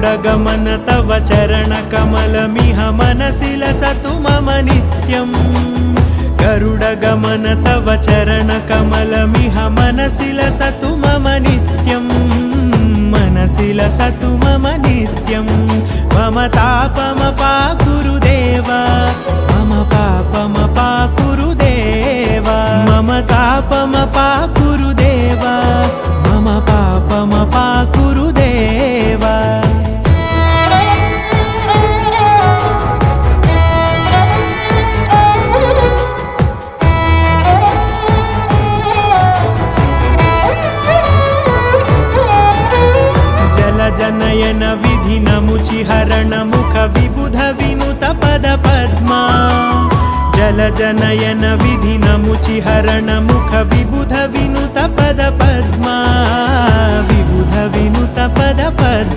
गरुडगमन तव चरणकमलमिह मनसि लसतु मम नित्यम् गरुडगमन तव चरणकमलमिह मनसि लसतु मम नित्यम् मनसि लसतु मम नित्यं मम तापमपाकुरु देवा मम पापमपाकुरु देवा मम तापमपाकुरु देवा मम पापमपाकुरु देवा जनयन विधिन मुचिहरण मुख विबुध विनुत पद पद्मा जल जनयन विधिन मुचिहरण मुख विबुध विनुत पद पद्मा विबुध विनुत पद पद्मा।